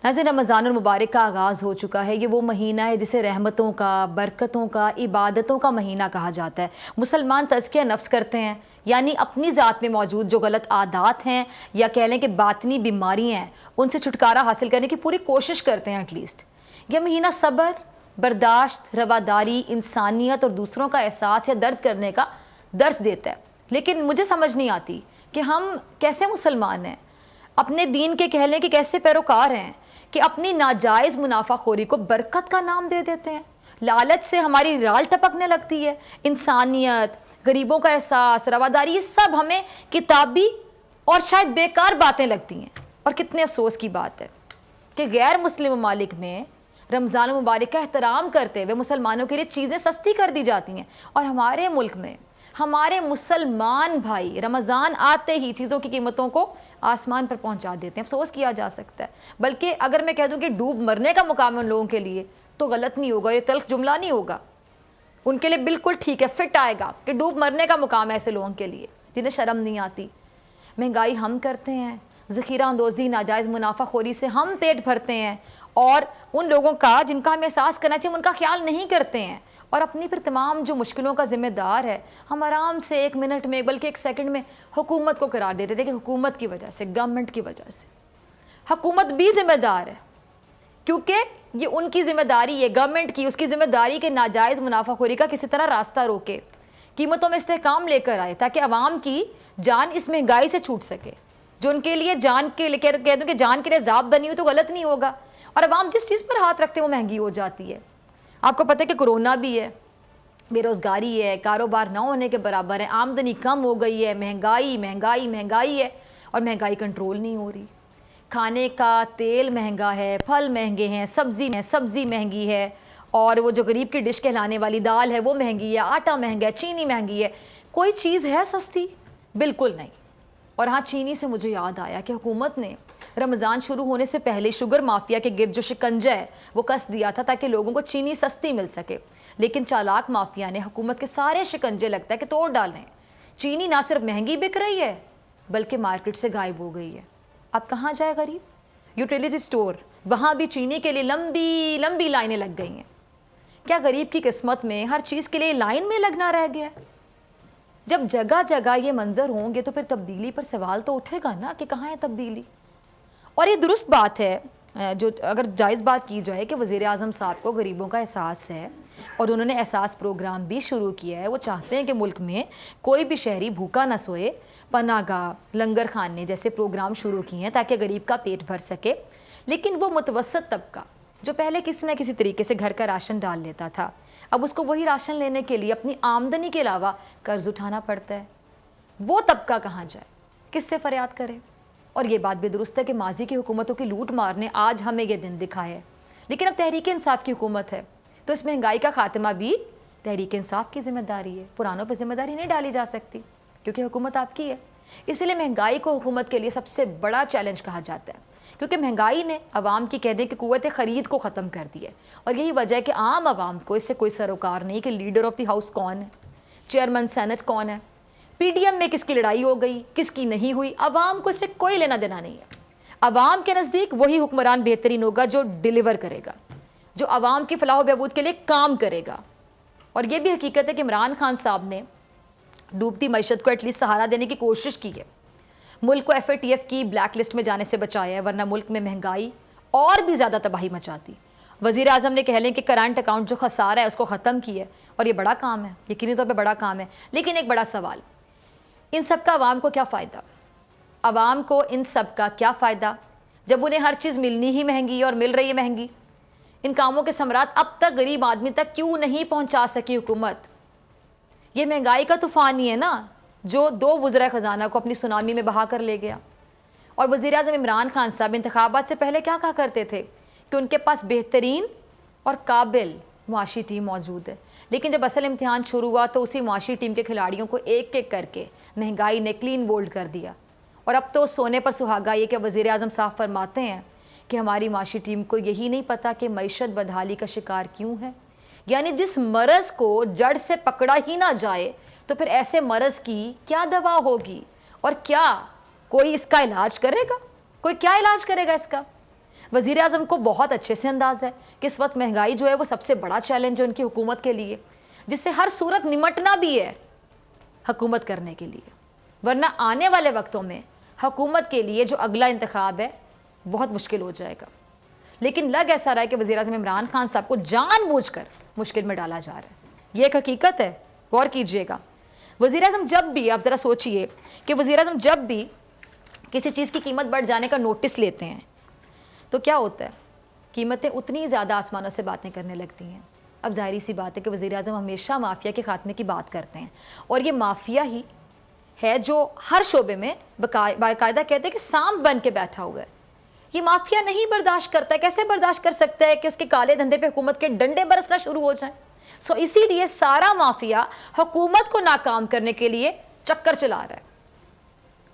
ناظرین، رمضان المبارک کا آغاز ہو چکا ہے۔ یہ وہ مہینہ ہے جسے رحمتوں کا، برکتوں کا، عبادتوں کا مہینہ کہا جاتا ہے۔ مسلمان تزکیہ نفس کرتے ہیں، یعنی اپنی ذات میں موجود جو غلط عادات ہیں یا کہہ لیں کہ باطنی بیماریاں ہیں ان سے چھٹکارا حاصل کرنے کی پوری کوشش کرتے ہیں ایٹ لیسٹ۔ یہ مہینہ صبر، برداشت، رواداری، انسانیت اور دوسروں کا احساس یا درد کرنے کا درس دیتا ہے۔ لیکن مجھے سمجھ نہیں آتی کہ ہم کیسے مسلمان ہیں، اپنے دین کے کہہ لیں کہ کیسے پیروکار ہیں کہ اپنی ناجائز منافع خوری کو برکت کا نام دے دیتے ہیں۔ لالچ سے ہماری رال ٹپکنے لگتی ہے۔ انسانیت، غریبوں کا احساس، رواداری، یہ سب ہمیں کتابی اور شاید بیکار باتیں لگتی ہیں۔ اور کتنے افسوس کی بات ہے کہ غیر مسلم ممالک میں رمضان المبارک کا احترام کرتے ہوئے مسلمانوں کے لیے چیزیں سستی کر دی جاتی ہیں، اور ہمارے ملک میں ہمارے مسلمان بھائی رمضان آتے ہی چیزوں کی قیمتوں کو آسمان پر پہنچا دیتے ہیں۔ افسوس کیا جا سکتا ہے، بلکہ اگر میں کہہ دوں کہ ڈوب مرنے کا مقام ہے ان لوگوں کے لیے تو غلط نہیں ہوگا، یہ تلخ جملہ نہیں ہوگا۔ ان کے لیے بالکل ٹھیک ہے، فٹ آئے گا کہ ڈوب مرنے کا مقام ہے ایسے لوگوں کے لیے جنہیں شرم نہیں آتی۔ مہنگائی ہم کرتے ہیں، ذخیرہ اندوزی، ناجائز منافع خوری سے ہم پیٹ بھرتے ہیں، اور ان لوگوں کا جن کا ہمیں احساس کرنا چاہیے ان کا خیال نہیں کرتے ہیں، اور اپنی پھر تمام جو مشکلوں کا ذمہ دار ہے ہم آرام سے ایک منٹ میں بلکہ ایک سیکنڈ میں حکومت کو قرار دیتے تھے کہ حکومت کی وجہ سے، گورنمنٹ کی وجہ سے۔ حکومت بھی ذمہ دار ہے، کیونکہ یہ ان کی ذمہ داری ہے، گورنمنٹ کی، اس کی ذمہ داری کہ ناجائز منافع خوری کا کسی طرح راستہ روکے، قیمتوں میں استحکام لے کر آئے تاکہ عوام کی جان اس مہنگائی سے چھوٹ سکے، جو ان کے لیے جان کے لیے کہہ دوں کہ جان کے لیے ذاب بنی ہو تو غلط نہیں ہوگا، اور عوام جس چیز پر ہاتھ رکھتے ہیں وہ مہنگی ہو جاتی ہے۔ آپ کو پتہ ہے کہ کرونا بھی ہے، بے روزگاری ہے، کاروبار نہ ہونے کے برابر ہے، آمدنی کم ہو گئی ہے، مہنگائی مہنگائی مہنگائی ہے، اور مہنگائی کنٹرول نہیں ہو رہی۔ کھانے کا تیل مہنگا ہے، پھل مہنگے ہیں، سبزی مہنگی ہے، اور وہ جو غریب کی ڈش کہلانے والی دال ہے وہ مہنگی ہے، آٹا مہنگا ہے، چینی مہنگی ہے۔ کوئی چیز ہے سستی؟ بالکل نہیں۔ اور ہاں، چینی سے مجھے یاد آیا کہ حکومت نے رمضان شروع ہونے سے پہلے شوگر مافیا کے گرد جو شکنجہ ہے وہ کس دیا تھا تاکہ لوگوں کو چینی سستی مل سکے، لیکن چالاک مافیا نے حکومت کے سارے شکنجے لگتا ہے کہ توڑ ڈالیں۔ چینی نہ صرف مہنگی بک رہی ہے بلکہ مارکیٹ سے غائب ہو گئی ہے۔ اب کہاں جائے غریب؟ یوٹیلیٹی سٹور، وہاں بھی چینی کے لیے لمبی لمبی لائنیں لگ گئی ہیں۔ کیا غریب کی قسمت میں ہر چیز کے لیے لائن میں لگنا رہ گیا ہے؟ جب جگہ جگہ یہ منظر ہوں گے تو پھر تبدیلی پر سوال تو اٹھے گا نا کہ کہاں ہے تبدیلی؟ اور یہ درست بات ہے، جو اگر جائز بات کی جائے کہ وزیر اعظم صاحب کو غریبوں کا احساس ہے اور انہوں نے احساس پروگرام بھی شروع کیا ہے۔ وہ چاہتے ہیں کہ ملک میں کوئی بھی شہری بھوکا نہ سوئے، پناہ گاہ، لنگر خانے جیسے پروگرام شروع کیے ہیں تاکہ غریب کا پیٹ بھر سکے۔ لیکن وہ متوسط طبقہ جو پہلے کسی نہ کسی طریقے سے گھر کا راشن ڈال لیتا تھا، اب اس کو وہی راشن لینے کے لیے اپنی آمدنی کے علاوہ قرض اٹھانا پڑتا ہے۔ وہ طبقہ کہاں جائے، کس سے فریاد کرے؟ اور یہ بات بھی درست ہے کہ ماضی کی حکومتوں کی لوٹ مار نے آج ہمیں یہ دن دکھایا ہے، لیکن اب تحریک انصاف کی حکومت ہے تو اس مہنگائی کا خاتمہ بھی تحریک انصاف کی ذمہ داری ہے۔ پرانوں پہ ذمہ داری نہیں ڈالی جا سکتی کیونکہ حکومت آپ کی ہے۔ اس لیے مہنگائی کو حکومت کے لیے سب سے بڑا چیلنج کہا جاتا ہے، کیونکہ مہنگائی نے عوام کی کہہ دیں کہ قوت خرید کو ختم کر دی ہے، اور یہی وجہ ہے کہ عام عوام کو اس سے کوئی سروکار نہیں کہ لیڈر آف دی ہاؤس کون ہے، چیئرمین سینٹ کون ہے، پی ڈی ایم میں کس کی لڑائی ہو گئی، کس کی نہیں ہوئی، عوام کو اس سے کوئی لینا دینا نہیں ہے۔ عوام کے نزدیک وہی حکمران بہترین ہوگا جو ڈیلیور کرے گا، جو عوام کی فلاح و بہبود کے لیے کام کرے گا۔ اور یہ بھی حقیقت ہے کہ عمران خان صاحب نے ڈوبتی معیشت کو ایٹ لیسٹ سہارا دینے کی کوشش کی ہے، ملک کو ایف اے ٹی ایف کی بلیک لسٹ میں جانے سے بچایا ہے، ورنہ ملک میں مہنگائی اور بھی زیادہ تباہی مچاتی۔ وزیر اعظم نے کہہ لیں کہ کرنٹ اکاؤنٹ جو خسارہ ہے اس کو ختم کیا ہے، اور یہ بڑا کام ہے، یقینی طور پہ بڑا کام ہے، لیکن ایک بڑا سوال، ان سب کا عوام کو کیا فائدہ؟ عوام کو ان سب کا کیا فائدہ جب انہیں ہر چیز ملنی ہی مہنگی اور مل رہی ہے مہنگی؟ ان کاموں کے ثمرات اب تک غریب آدمی تک کیوں نہیں پہنچا سکی حکومت؟ یہ مہنگائی کا طوفان ہی ہے نا جو 2 وزراء خزانہ کو اپنی سونامی میں بہا کر لے گیا۔ اور وزیر اعظم عمران خان صاحب انتخابات سے پہلے کیا کہا کرتے تھے کہ ان کے پاس بہترین اور قابل معاشی ٹیم موجود ہے، لیکن جب اصل امتحان شروع ہوا تو اسی معاشی ٹیم کے کھلاڑیوں کو ایک ایک کر کے مہنگائی نے کلین بولڈ کر دیا۔ اور اب تو سونے پر سہاگا یہ کہ وزیر اعظم صاحب فرماتے ہیں کہ ہماری معاشی ٹیم کو یہی نہیں پتہ کہ معیشت بدحالی کا شکار کیوں ہے، یعنی جس مرض کو جڑ سے پکڑا ہی نہ جائے تو پھر ایسے مرض کی کیا دوا ہوگی، اور کیا کوئی اس کا علاج کرے گا؟ کوئی کیا علاج کرے گا اس کا؟ وزیر اعظم کو بہت اچھے سے انداز ہے کہ اس وقت مہنگائی جو ہے وہ سب سے بڑا چیلنج ہے ان کی حکومت کے لیے، جس سے ہر صورت نمٹنا بھی ہے حکومت کرنے کے لیے، ورنہ آنے والے وقتوں میں حکومت کے لیے جو اگلا انتخاب ہے بہت مشکل ہو جائے گا۔ لیکن لگ ایسا رہا ہے کہ وزیر اعظم عمران خان صاحب کو جان بوجھ کر مشکل میں ڈالا جا رہا ہے، یہ ایک حقیقت ہے، غور کیجئے گا۔ وزیر اعظم جب بھی، آپ ذرا سوچئے کہ وزیر اعظم جب بھی کسی چیز کی قیمت بڑھ جانے کا نوٹس لیتے ہیں تو کیا ہوتا ہے، قیمتیں اتنی زیادہ آسمانوں سے باتیں کرنے لگتی ہیں۔ اب ظاہری سی بات ہے کہ وزیر اعظم ہمیشہ مافیا کے خاتمے کی بات کرتے ہیں، اور یہ مافیا ہی ہے جو ہر شعبے میں باقاعدہ کہتے ہیں کہ سانپ بن کے بیٹھا ہوا ہے۔ یہ مافیا نہیں برداشت کرتا ہے، کیسے برداشت کر سکتا ہے کہ اس کے کالے دھندے پہ حکومت کے ڈنڈے برسنا شروع ہو جائیں؟ اسی لیے سارا مافیا حکومت کو ناکام کرنے کے لیے چکر چلا رہا ہے۔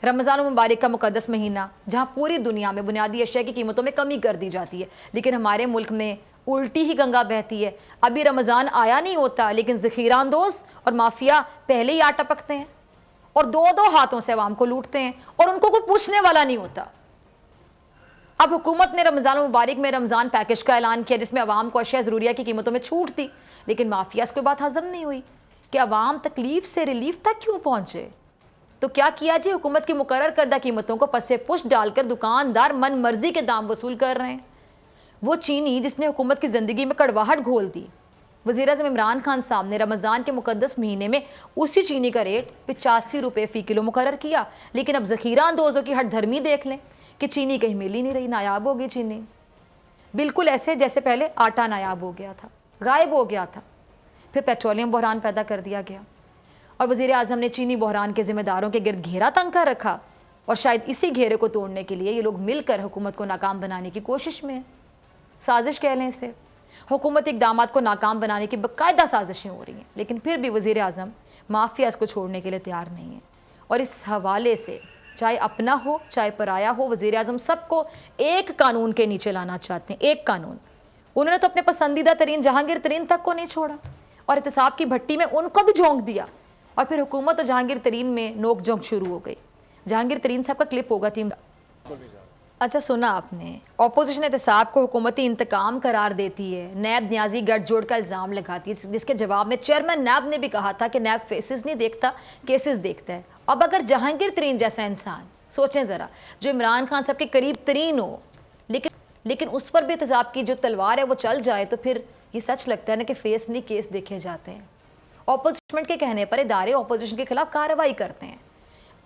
رمضان المبارک کا مقدس مہینہ جہاں پوری دنیا میں بنیادی اشیاء کی قیمتوں میں کمی کر دی جاتی ہے، لیکن ہمارے ملک میں الٹی ہی گنگا بہتی ہے۔ ابھی رمضان آیا نہیں ہوتا لیکن ذخیرہ اندوز اور مافیا پہلے ہی آٹا پکتے ہیں اور دو ہاتھوں سے عوام کو لوٹتے ہیں، اور ان کو کوئی پوچھنے والا نہیں ہوتا۔ اب حکومت نے رمضان المبارک میں رمضان پیکج کا اعلان کیا جس میں عوام کو اشیاء ضروریہ کی قیمتوں میں چھوٹ دی، لیکن مافیا اس کو بات ہضم نہیں ہوئی کہ عوام تکلیف سے ریلیف تک کیوں پہنچے۔ تو کیا کیا جی، حکومت کی مقرر کردہ قیمتوں کو پس پش ڈال کر دکاندار من مرضی کے دام وصول کر رہے ہیں۔ وہ چینی جس نے حکومت کی زندگی میں کڑواہٹ گھول دی، وزیر اعظم عمران خان صاحب نے رمضان کے مقدس مہینے میں اسی چینی کا ریٹ 85 روپے فی کلو مقرر کیا، لیکن اب ذخیرہ اندوزوں کی ہٹ دھرمی دیکھ لیں کہ چینی کہیں مل ہی نہیں رہی، نایاب ہو گئی چینی، بالکل ایسے جیسے پہلے آٹا نایاب ہو گیا تھا، غائب ہو گیا تھا۔ پھر پیٹرولیم بحران پیدا کر دیا گیا، اور وزیر اعظم نے چینی بحران کے ذمہ داروں کے گرد گھیرا تنگ کر رکھا، اور شاید اسی گھیرے کو توڑنے کے لیے یہ لوگ مل کر حکومت کو ناکام بنانے کی کوشش میں ہیں، سازش کہہ لیں اسے۔ حکومتی اقدامات کو ناکام بنانے کی باقاعدہ سازشیں ہو رہی ہیں، لیکن پھر بھی وزیر اعظم مافیاز کو چھوڑنے کے لیے تیار نہیں ہیں، اور اس حوالے سے چاہے اپنا ہو چاہے پرایا ہو، وزیر اعظم سب کو ایک قانون کے نیچے لانا چاہتے ہیں، ایک قانون۔ انہوں نے تو اپنے پسندیدہ ترین جہانگیر ترین تک کو نہیں چھوڑا، اور احتساب کی بھٹی میں ان کو بھی جھونک دیا، اور پھر حکومت اور جہانگیر ترین میں نوک جھونک شروع ہو گئی۔ جہانگیر ترین صاحب کا کلپ ہوگا ٹیم۔ اچھا سنا آپ نے، اپوزیشن احتساب کو حکومتی انتقام قرار دیتی ہے، نیب نیازی گٹھ جوڑ کا الزام لگاتی ہے، جس کے جواب میں چیئرمین نیب نے بھی کہا تھا کہ نیب فیسز نہیں دیکھتا، کیسز دیکھتا ہے۔ اب اگر جہانگیر ترین جیسا انسان، سوچیں ذرا، جو عمران خان صاحب کے قریب ترین ہو، لیکن اس پر بھی احتساب کی جو تلوار ہے وہ چل جائے، تو پھر یہ سچ لگتا ہے نا کہ فیس نہیں کیس دیکھے جاتے ہیں۔ اپوزیشن کے کہنے پر ادارے اپوزیشن کے خلاف کارروائی کرتے ہیں۔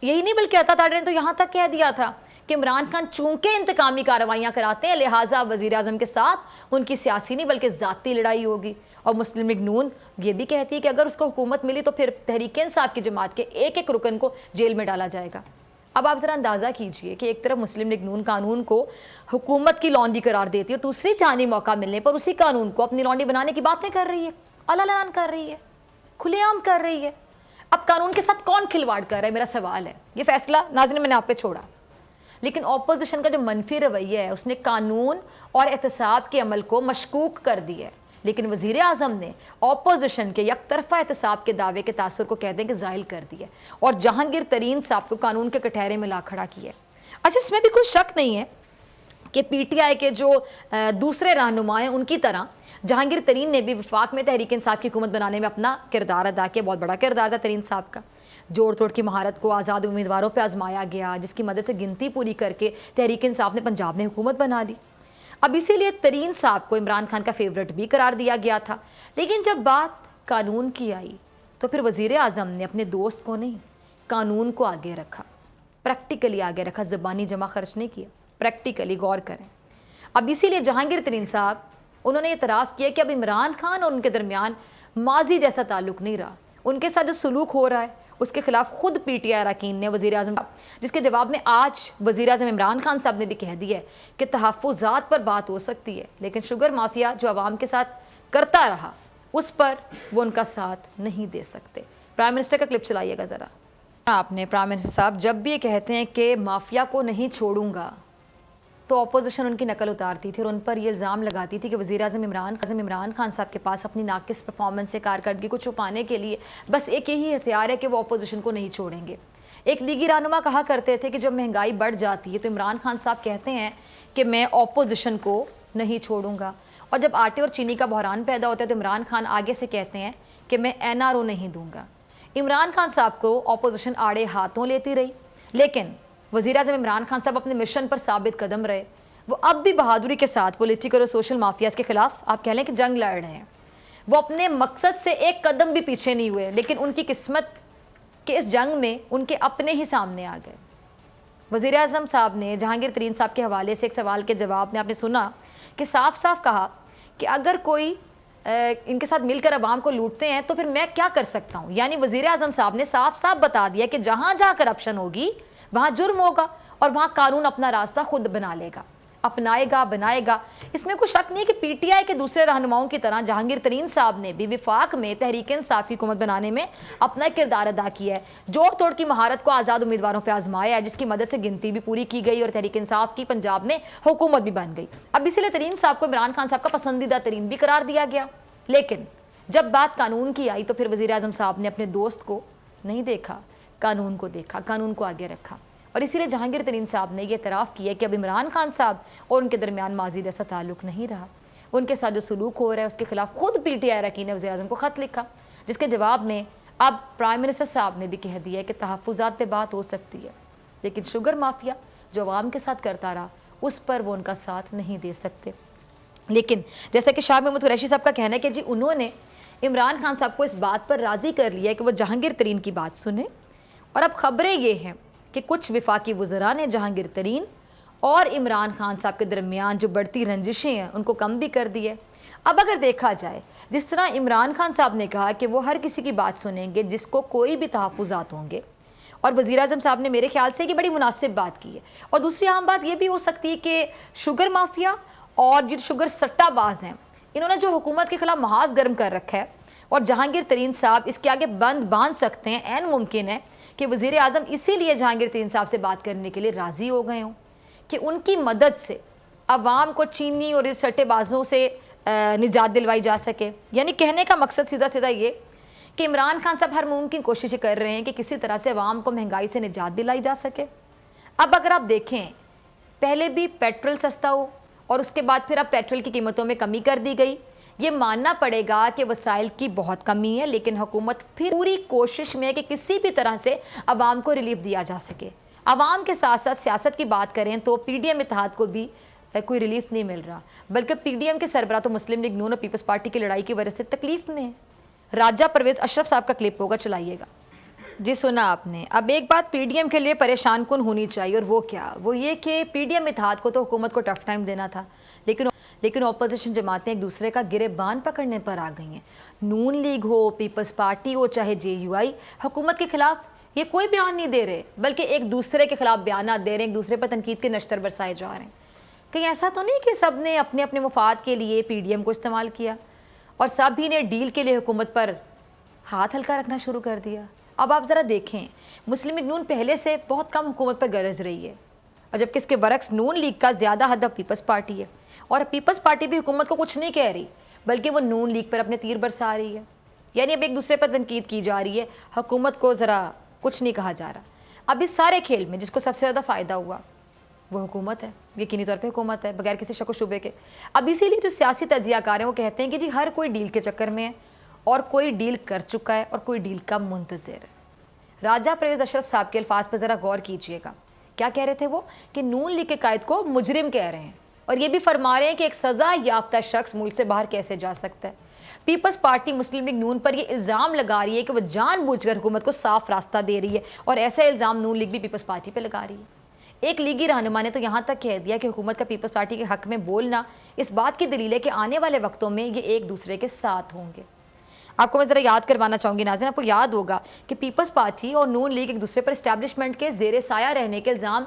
یہی نہیں بلکہ عطا تاڑے نے تو یہاں تک کہہ دیا تھا کہ عمران خان چونکہ انتقامی کارروائیاں کراتے ہیں، لہٰذا وزیر اعظم کے ساتھ ان کی سیاسی نہیں بلکہ ذاتی لڑائی ہوگی۔ اور مسلم لیگ نون یہ بھی کہتی ہے کہ اگر اس کو حکومت ملی تو پھر تحریک انصاف کی جماعت کے ایک ایک رکن کو جیل میں ڈالا جائے گا۔ اب آپ ذرا اندازہ کیجئے کہ ایک طرف مسلم لیگ نون قانون کو حکومت کی لانڈی قرار دیتی ہے، اور دوسری جانی موقع ملنے پر اسی قانون کو اپنی لانڈی بنانے کی باتیں کر رہی ہے، اعلان کر رہی ہے، کھلے عام کر رہی ہے۔ اب قانون کے ساتھ کون کھلواڑ کر رہا ہے، میرا سوال ہے۔ یہ فیصلہ ناظرین میں نے آپ پہ چھوڑا، لیکن اپوزیشن کا جو منفی رویہ ہے اس نے قانون اور احتساب کے عمل کو مشکوک کر دیا ہے، لیکن وزیر اعظم نے اپوزیشن کے یک طرفہ احتساب کے دعوے کے تاثر کو کہتے ہیں کہ زائل کر دیا، اور جہانگیر ترین صاحب کو قانون کے کٹہرے میں لا کھڑا کیا ہے۔ اچھا اس میں بھی کوئی شک نہیں ہے کہ پی ٹی آئی کے جو دوسرے رہنما ہیں ان کی طرح جہانگیر ترین نے بھی وفاق میں تحریک انصاف کی حکومت بنانے میں اپنا کردار ادا کیا، بہت بڑا کردار تھا ترین صاحب کا۔ جوڑ توڑ کی مہارت کو آزاد امیدواروں پہ آزمایا گیا، جس کی مدد سے گنتی پوری کر کے تحریک انصاف نے پنجاب میں حکومت بنا لی۔ اب اسی لیے ترین صاحب کو عمران خان کا فیورٹ بھی قرار دیا گیا تھا، لیکن جب بات قانون کی آئی تو پھر وزیر اعظم نے اپنے دوست کو نہیں، قانون کو آگے رکھا، پریکٹیکلی آگے رکھا، زبانی جمع خرچ نہیں کیا، پریکٹیکلی غور کریں۔ اب اسی لیے جہانگیر ترین صاحب انہوں نے اعتراف کیا کہ اب عمران خان اور ان کے درمیان ماضی جیسا تعلق نہیں رہا، ان کے ساتھ جو سلوک ہو رہا ہے اس کے خلاف خود پی ٹی آئی اراکین نے وزیر اعظم، جس کے جواب میں آج وزیر اعظم عمران خان صاحب نے بھی کہہ دیا ہے کہ تحفظات پر بات ہو سکتی ہے، لیکن شوگر مافیا جو عوام کے ساتھ کرتا رہا اس پر وہ ان کا ساتھ نہیں دے سکتے۔ پرائم منسٹر کا کلپ چلائیے گا ذرا۔ آپ نے پرائم منسٹر صاحب جب بھی یہ کہتے ہیں کہ مافیا کو نہیں چھوڑوں گا تو اپوزیشن ان کی نقل اتارتی تھی اور ان پر یہ الزام لگاتی تھی کہ وزیر اعظم عمران خان صاحب کے پاس اپنی ناقص پرفارمنس سے کارکردگی کو چھپانے کے لیے بس ایک یہی ہتھیار ہے کہ وہ اپوزیشن کو نہیں چھوڑیں گے۔ ایک لیگی رہنما کہا کرتے تھے کہ جب مہنگائی بڑھ جاتی ہے تو عمران خان صاحب کہتے ہیں کہ میں اپوزیشن کو نہیں چھوڑوں گا، اور جب آٹے اور چینی کا بحران پیدا ہوتا ہے تو عمران خان آگے سے کہتے ہیں کہ میں NRO نہیں دوں گا۔ عمران خان صاحب کو اپوزیشن آڑے ہاتھوں لیتی رہی، لیکن وزیر اعظم عمران خان صاحب اپنے مشن پر ثابت قدم رہے۔ وہ اب بھی بہادری کے ساتھ پولیٹیکل اور سوشل مافیاز کے خلاف آپ کہہ لیں کہ جنگ لڑ رہے ہیں۔ وہ اپنے مقصد سے ایک قدم بھی پیچھے نہیں ہوئے، لیکن ان کی قسمت کہ اس جنگ میں ان کے اپنے ہی سامنے آ گئے۔ وزیر اعظم صاحب نے جہانگیر ترین صاحب کے حوالے سے ایک سوال کے جواب میں آپ نے سنا کہ صاف صاف کہا کہ اگر کوئی ان کے ساتھ مل کر عوام کو لوٹتے ہیں تو پھر میں کیا کر سکتا ہوں۔ یعنی وزیر اعظم صاحب نے صاف صاف بتا دیا کہ جہاں جہاں کرپشن ہوگی وہاں جرم ہوگا، اور وہاں قانون اپنا راستہ خود بنا لے گا، اپنائے گا، بنائے گا۔ اس میں کوئی شک نہیں کہ PTI کے دوسرے رہنماؤں کی طرح جہانگیر ترین صاحب نے بھی وفاق میں تحریک انصاف کی حکومت بنانے میں اپنا کردار ادا کیا ہے، جوڑ توڑ کی مہارت کو آزاد امیدواروں پہ آزمایا ہے، جس کی مدد سے گنتی بھی پوری کی گئی اور تحریک انصاف کی پنجاب میں حکومت بھی بن گئی۔ اب اسی لیے ترین صاحب کو عمران خان صاحب کا پسندیدہ ترین بھی قرار دیا گیا، لیکن جب بات قانون کی آئی تو پھر وزیر اعظم صاحب نے اپنے دوست کو نہیں دیکھا، قانون کو دیکھا، قانون کو آگے رکھا، اور اسی لیے جہانگیر ترین صاحب نے یہ اعتراف کیا کہ اب عمران خان صاحب اور ان کے درمیان ماضی جیسا تعلق نہیں رہا۔ ان کے ساتھ جو سلوک ہو رہا ہے اس کے خلاف خود PTI اراکین نے وزیر اعظم کو خط لکھا، جس کے جواب میں اب پرائم منسٹر صاحب نے بھی کہہ دیا کہ تحفظات پہ بات ہو سکتی ہے، لیکن شوگر مافیا جو عوام کے ساتھ کرتا رہا اس پر وہ ان کا ساتھ نہیں دے سکتے۔ لیکن جیسا کہ شاہ محمود قریشی صاحب کا کہنا ہے کہ جی انہوں نے عمران خان صاحب کو اس بات پر راضی کر لیا کہ وہ جہانگیر ترین کی بات سنیں، اور اب خبریں یہ ہیں کہ کچھ وفاقی وزراء نے جہانگیر ترین اور عمران خان صاحب کے درمیان جو بڑھتی رنجشیں ہیں ان کو کم بھی کر دی ہے۔ اب اگر دیکھا جائے جس طرح عمران خان صاحب نے کہا کہ وہ ہر کسی کی بات سنیں گے جس کو کوئی بھی تحفظات ہوں گے، اور وزیر اعظم صاحب نے میرے خیال سے یہ بڑی مناسب بات کی ہے۔ اور دوسری عام بات یہ بھی ہو سکتی ہے کہ شوگر مافیا اور جو شوگر سٹہ باز ہیں انہوں نے جو حکومت کے خلاف محاذ گرم کر رکھا ہے، اور جہانگیر ترین صاحب اس کے آگے بند باندھ سکتے ہیں، عین ممکن ہے کہ وزیر اعظم اسی لیے جہانگیر ترین صاحب سے بات کرنے کے لیے راضی ہو گئے ہوں کہ ان کی مدد سے عوام کو چینی اور اس سٹے بازوں سے نجات دلوائی جا سکے۔ یعنی کہنے کا مقصد سیدھا سیدھا یہ کہ عمران خان صاحب ہر ممکن کوششیں کر رہے ہیں کہ کسی طرح سے عوام کو مہنگائی سے نجات دلائی جا سکے۔ اب اگر آپ دیکھیں پہلے بھی پیٹرول سستا ہو اور اس کے بعد پھر اب پیٹرول کی قیمتوں میں کمی کر دی گئی، یہ ماننا پڑے گا کہ وسائل کی بہت کمی ہے، لیکن حکومت پھر پوری کوشش میں ہے کہ کسی بھی طرح سے عوام کو ریلیف دیا جا سکے۔ عوام کے ساتھ ساتھ سیاست کی بات کریں تو PDM اتحاد کو بھی کوئی ریلیف نہیں مل رہا، بلکہ PDM کے سربراہ تو مسلم لیگ نون اور پیپلز پارٹی کی لڑائی کی وجہ سے تکلیف میں ہے۔ راجہ پرویز اشرف صاحب کا کلپ ہوگا، چلائیے گا۔ جی سنا آپ نے۔ اب ایک بات PDM کے لیے پریشان کن ہونی چاہیے، اور وہ کیا؟ وہ یہ کہ PDM اتحاد کو تو حکومت کو ٹف ٹائم دینا تھا، لیکن اپوزیشن جماعتیں ایک دوسرے کا گریبان پکڑنے پر آ گئی ہیں۔ نون لیگ ہو، پیپلز پارٹی ہو، چاہے JUI، حکومت کے خلاف یہ کوئی بیان نہیں دے رہے، بلکہ ایک دوسرے کے خلاف بیانات دے رہے ہیں، ایک دوسرے پر تنقید کے نشتر برسائے جا رہے ہیں۔ کہیں ایسا تو نہیں کہ سب نے اپنے اپنے مفاد کے لیے PDM کو استعمال کیا اور سب ہی نے ڈیل کے لیے حکومت پر ہاتھ ہلکا رکھنا شروع کر دیا؟ اب آپ ذرا دیکھیں، مسلم لیگ نون پہلے سے بہت کم حکومت پر گرج رہی ہے، اور جبکہ اس کے برعکس نون لیگ کا زیادہ ہدف پیپلز پارٹی ہے، اور پیپلز پارٹی بھی حکومت کو کچھ نہیں کہہ رہی، بلکہ وہ نون لیگ پر اپنے تیر برسا رہی ہے۔ یعنی اب ایک دوسرے پر تنقید کی جا رہی ہے، حکومت کو ذرا کچھ نہیں کہا جا رہا۔ اب اس سارے کھیل میں جس کو سب سے زیادہ فائدہ ہوا وہ حکومت ہے، یقینی طور پہ حکومت ہے، بغیر کسی شک و شبے کے۔ اب اسی لیے جو سیاسی تجزیہ کار ہیں وہ کہتے ہیں کہ جی ہر کوئی ڈیل کے چکر میں ہے، اور کوئی ڈیل کر چکا ہے اور کوئی ڈیل کا منتظر ہے۔ راجہ پرویز اشرف صاحب کے الفاظ پر ذرا غور کیجئے گا، کیا کہہ رہے تھے وہ؟ کہ نون لیگ کے قائد کو مجرم کہہ رہے ہیں، اور یہ بھی فرما رہے ہیں کہ ایک سزا یافتہ شخص ملک سے باہر کیسے جا سکتا ہے۔ پیپلز پارٹی مسلم لیگ نون پر یہ الزام لگا رہی ہے کہ وہ جان بوجھ کر حکومت کو صاف راستہ دے رہی ہے، اور ایسا الزام نون لیگ بھی پیپلز پارٹی پہ لگا رہی ہے۔ ایک لیگی رہنما نے تو یہاں تک کہہ دیا کہ حکومت کا پیپلز پارٹی کے حق میں بولنا اس بات کی دلیل ہے کہ آنے والے وقتوں میں یہ ایک دوسرے کے ساتھ ہوں گے۔ آپ کو میں ذرا یاد کروانا چاہوں گی ناظرین، آپ کو یاد ہوگا کہ پیپلز پارٹی اور نون لیگ ایک دوسرے پر اسٹیبلشمنٹ کے زیر سایہ رہنے کے الزام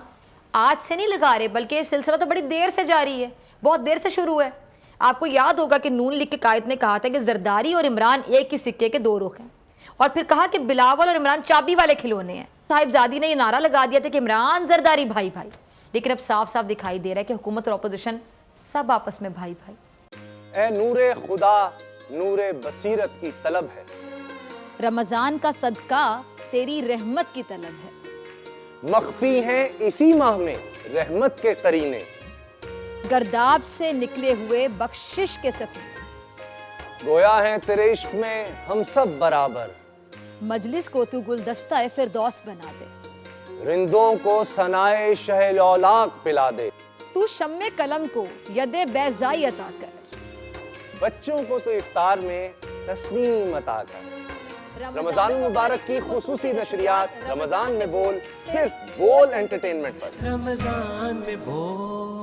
آج سے نہیں لگا رہے، بلکہ یہ سلسلہ تو بڑی دیر سے جاری ہے، بہت دیر سے شروع ہے۔ آپ کو یاد ہوگا کہ نون لیگ کے قائد نے کہا تھا کہ زرداری اور عمران ایک ہی سکے کے دو رخ ہیں، اور پھر کہا کہ بلاول اور عمران چابی والے کھلونے ہیں۔ صاحب زادی نے یہ نعرہ لگا دیا تھا کہ عمران زرداری بھائی بھائی، لیکن اب صاف صاف دکھائی دے رہا ہے کہ حکومت اور اپوزیشن سب آپس میں بھائی بھائی۔ اے نور خدا نور بصیرت کی طلب ہے، رمضان کا صدقہ تیری رحمت کی طلب ہے۔ مخفی ہیں اسی ماہ میں رحمت کے قرینے، گرداب سے نکلے ہوئے بخشش کے سفیر، گویا ہیں تیرے عشق میں ہم سب برابر، مجلس کو تو گلدستہ فردوس بنا دے، رندوں کو ثنائے شہ لولاک پلا دے، تو شم قلم کو ید بیضائی عطا کر، بچوں کو تو افطار میں تسلیم عطا کر۔ رمضان المبارک کی خصوصی نشریات رمضان میں بول، صرف بول انٹرٹینمنٹ پر۔ رمضان میں بول